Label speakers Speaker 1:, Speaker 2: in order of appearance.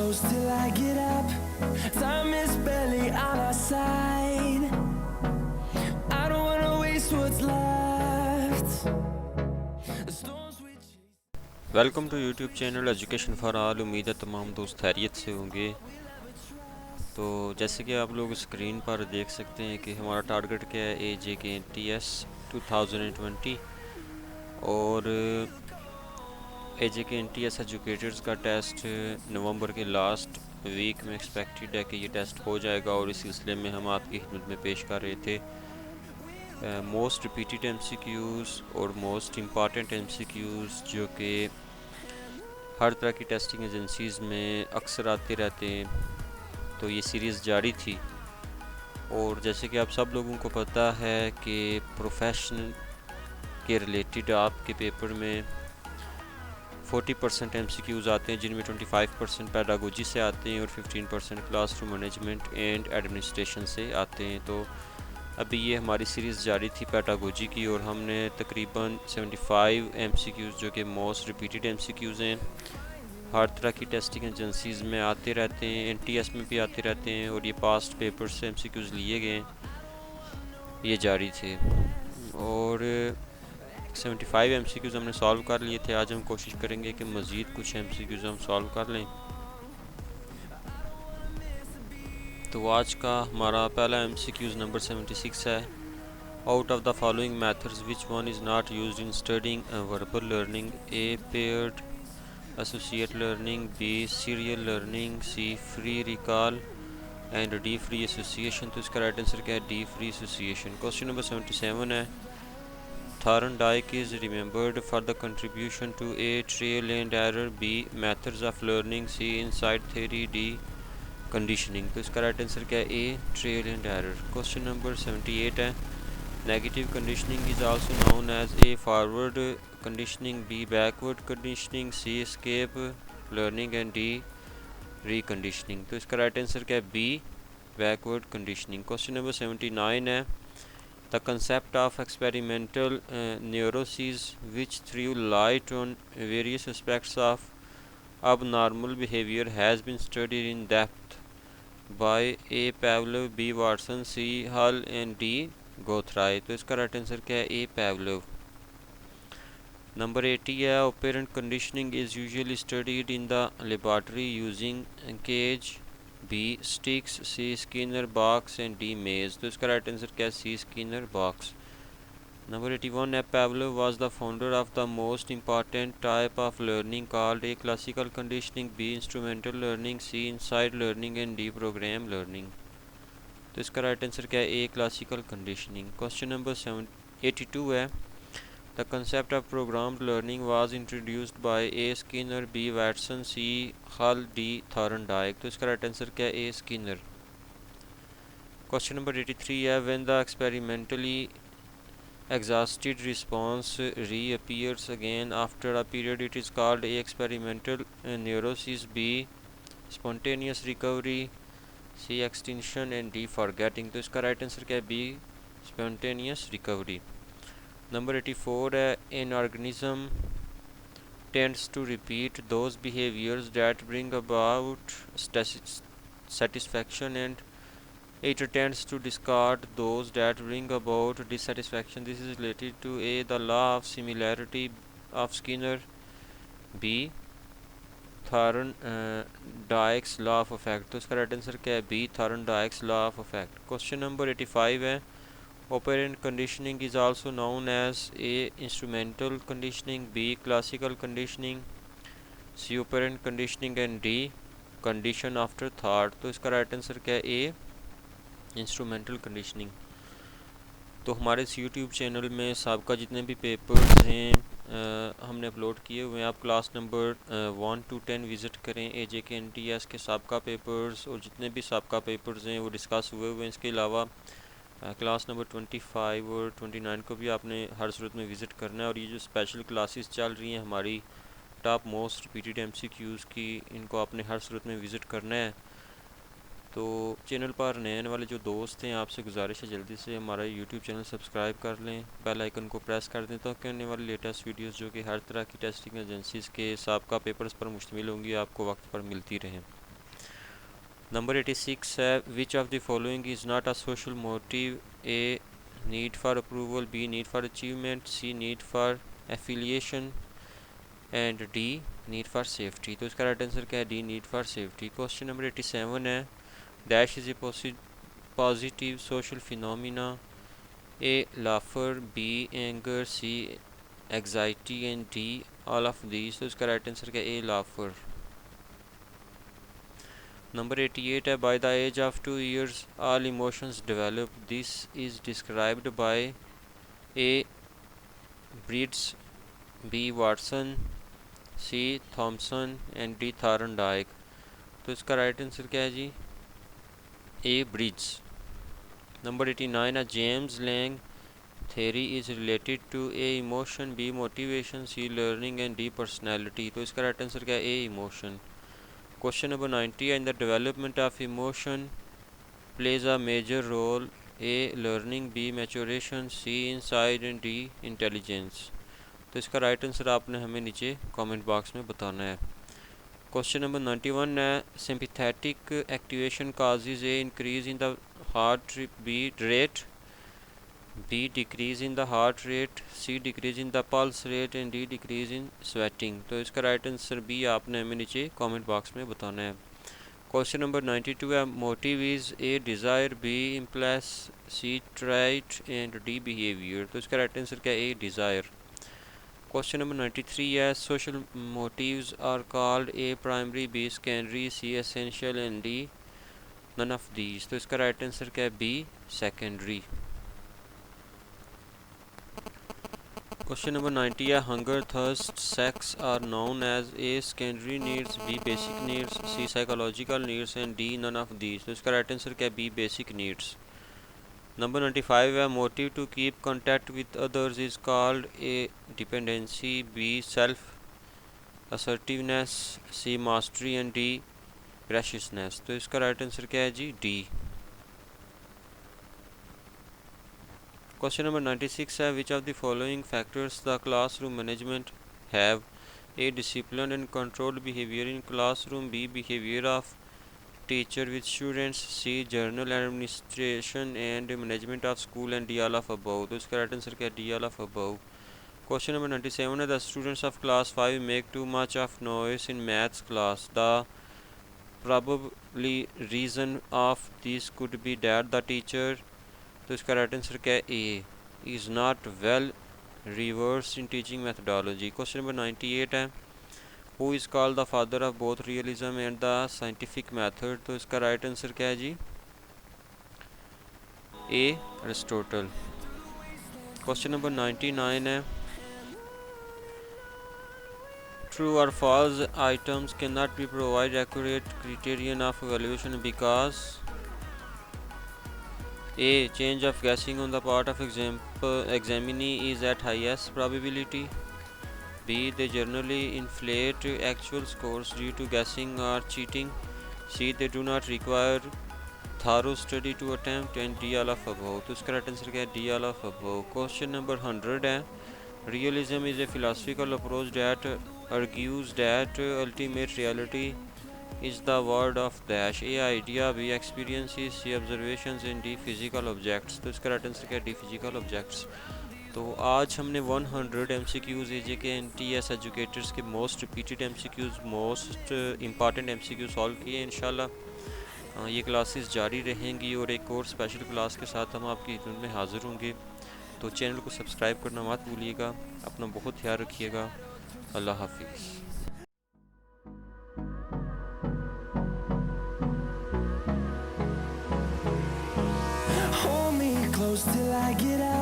Speaker 1: close till I get up. Time is barely on our side. I don't wanna waste what's left. The storms we chase.
Speaker 2: Welcome to YouTube channel education for all. उम्मीद है तमाम दोस्त खैरियत से होंगे। तो जैसे कि आप लोग स्क्रीन पर देख सकते हैं कि हमारा टारगेट क्या है, AJKNTS 2020। और AJKNTS एजुकेटर्स का टेस्ट नवंबर के लास्ट वीक में एक्सपेक्टेड है कि ये टेस्ट हो जाएगा, और इस सिलसिले में हम आपकी खिदमत में पेश कर रहे थे मोस्ट रिपीटेड MCQs और मोस्ट इम्पॉर्टेंट MCQs जो कि हर तरह की टेस्टिंग एजेंसीज़ में अक्सर आते रहते हैं। तो ये सीरीज़ जारी थी, और जैसे कि आप सब लोगों को पता है कि प्रोफेशनल के रिलेटेड आपके पेपर में 40% MCQs आते हैं, जिनमें 25% पैडागोजी से आते हैं और 15% क्लासरूम मैनेजमेंट एंड एडमिनिस्ट्रेशन से आते हैं। तो अभी ये हमारी सीरीज़ जारी थी पैडागोजी की, और हमने तकरीबन 75 MCQs जो कि मोस्ट रिपीटेड MCQs हैं, हर तरह की टेस्टिंग एजेंसीज़ में आते रहते हैं, NTS में भी आते रहते हैं, और ये पास्ट पेपर से MCQs लिए गए ये जारी थे। और 75 MCQs हमने सॉल्व कर लिए थे। आज हम कोशिश करेंगे कि मज़ीद कुछ MCQs हम सॉल्व कर लें। तो आज का हमारा पहला MCQs नंबर 76 है। Out of the following methods which one is not used in studying verbal learning? A paired associate learning, B serial learning, C free recall and D free association। तो इसका राइट आंसर क्या है? D free association। Question number 77 है। Thorndike is remembered for the contribution to A trial and error, B methods of learning, C insight theory, D conditioning। तो इसका right answer क्या है? A trial and error। Question number 78 है। Negative conditioning is also known as A forward conditioning, B backward conditioning, C escape learning and D reconditioning। तो इसका right answer क्या है? B backward conditioning। Question number 79 है। The concept of experimental neuroses which threw light on various aspects of abnormal behavior has been studied in depth by A Pavlov, B Watson, C Hall and D गोथराय। तो इसका right answer क्या है? ए पैवलोव। Number 80 है। Operant conditioning is usually studied in the laboratory using cage, B sticks, C Skinner box and D maze. तो इसका right answer क्या है? सी Skinner box. Number 81 है। Pavlov was the founder of the most important type of learning called a classical conditioning, b instrumental learning, c insight learning and d programme learning. तो इसका right answer क्या है? A classical conditioning. Question number 82 है। The concept of programmed learning was introduced by a Skinner, b Watson, c Hull, d Thorndike. तो इसका right answer क्या है? ए Skinner. Question number 83 है। When the experimentally exhausted response reappears again after a period, it is called A experimental neurosis, B spontaneous recovery, C extinction and D forgetting। तो इसका right answer क्या है? B spontaneous recovery। Number 84 है। An organism tends to repeat those behaviors that bring about satisfaction and it tends to discard those that bring about dissatisfaction. This is related to A the law of similarity of Skinner, B Thorndike's law of effect। तो इसका right answer क्या है? B Thorndike's law of effect। Question number 85 है। Operant conditioning is also known as A instrumental conditioning, B classical conditioning, C operant conditioning and D condition after thought। तो इसका right answer क्या है? A instrumental conditioning. तो हमारे इस YouTube channel में सबका जितने भी पेपर्स हैं हमने अपलोड किए हुए हैं। आप क्लास नंबर 1 to 10 विज़िट करें। AJKNTS के सबका पेपर्स और जितने भी सबका पेपर्स हैं वो डिस्कस हुए हुए हैं। इसके अलावा क्लास नंबर 25 और 29 को भी आपने हर सूरत में विज़िट करना है। और ये जो स्पेशल क्लासेस चल रही हैं हमारी टॉप मोस्ट रिपीटेड MCQs की, इनको आपने हर सूरत में विज़िट करना है। तो चैनल पर नए आने वाले जो दोस्त हैं, आपसे गुजारिश है जल्दी से हमारा यूट्यूब चैनल सब्सक्राइब कर लें, बेल आइकन को प्रेस कर दें, ताकि आने वाली लेटेस्ट वीडियोस जो कि हर तरह की टेस्टिंग एजेंसीज़ के साबका पेपर्स पर मुश्तमिल होंगी आपको वक्त पर मिलती रहें। नंबर 86 है which of the following is not a social motive? A need for approval, B need for achievement, C need for affiliation and D need for safety. तो इसका राइट आंसर क्या है? D need for safety. Question number 87 है dash is a positive social phenomena? A laughter, B anger, C anxiety and D all of these. तो इसका right answer क्या है? ए लाफर। Number 88 है by the age of 2 years all emotions develop, this is described by A Bridges, B Watson, C Thomson and D Thorndike. तो इसका right answer क्या है जी? ए ब्रिड्स। नंबर 89 है James Lang theory is related to A emotion, B motivation, C learning and D personality। तो इसका right answer क्या है? A emotion। Question number 90 in the development of emotion plays a major role A learning, B maturation, C insight and D intelligence। तो इसका right answer आपने हमें नीचे comment box में बताना है। क्वेश्चन नंबर 91 है sympathetic activation causes A increase in the heart beat rate, B decrease in the heart rate, C decrease in the pulse rate and D decrease in sweating। तो इसका right answer B आपने हमें नीचे comment box में बताना है। Question number 92 है motive is a desire, b impress, c trait and d behaviour. तो इसका राइट आंसर क्या है? ए डिज़ायर। क्वेश्चन नंबर 93 है social motives are called A primary, B secondary, C essential and D none of these. तो इसका right answer क्या है? B secondary. Question number 90 है hunger, thirst, sex are known as A secondary needs, B basic needs, C psychological needs and D none of these. तो इसका right answer क्या है? B basic needs. Number 95 है motive to keep contact with others is called A dependency, B self assertiveness, C mastery and D graciousness. तो इसका right answer क्या है जी? D. Question number 96 है which of the following factors the classroom management have? A discipline and controlled behaviour in classroom, B behaviour of teacher with students, C general administration and management of school and D all of above. तो इसका right answer क्या है? D all of above. Question number 97 है the students of class 5 make too much of noise in maths class, the probably reason of this could be that the teacher। तो इसका right answer क्या है? A is not well reverse in teaching methodology. Question number 98 है who is called the father of both realism and the scientific method. तो इसका right answer क्या है जी? A Aristotle. क्वेश्चन नंबर 99 है ट्रू और false items can not be provide accurate criterion of evaluation because A. Change of guessing on the part of examinee is at highest probability. B. They generally inflate actual scores due to guessing or cheating. C. They do not require thorough study to attempt and D. All of above। तो इसका right answer क्या है? D. all of above। Question number 100 है Realism is a philosophical approach that argues that ultimate reality is the word of dash। A idea, B experiences, C observations and D physical objects। तो इसका right answer क्या है? D physical objects। तो आज हमने 100 MCQs AJK/NTS educators के most repeated MCQs, most important MCQ solve किए। इंशाल्लाह ये क्लासेस जारी रहेंगी और एक और स्पेशल क्लास के साथ हम आपकी खिदमत में हाज़िर होंगे। तो चैनल को सब्सक्राइब करना मत भूलिएगा। अपना बहुत ख्याल रखिएगा। अल्लाह हाफिज़।
Speaker 1: Hold me close till I get out.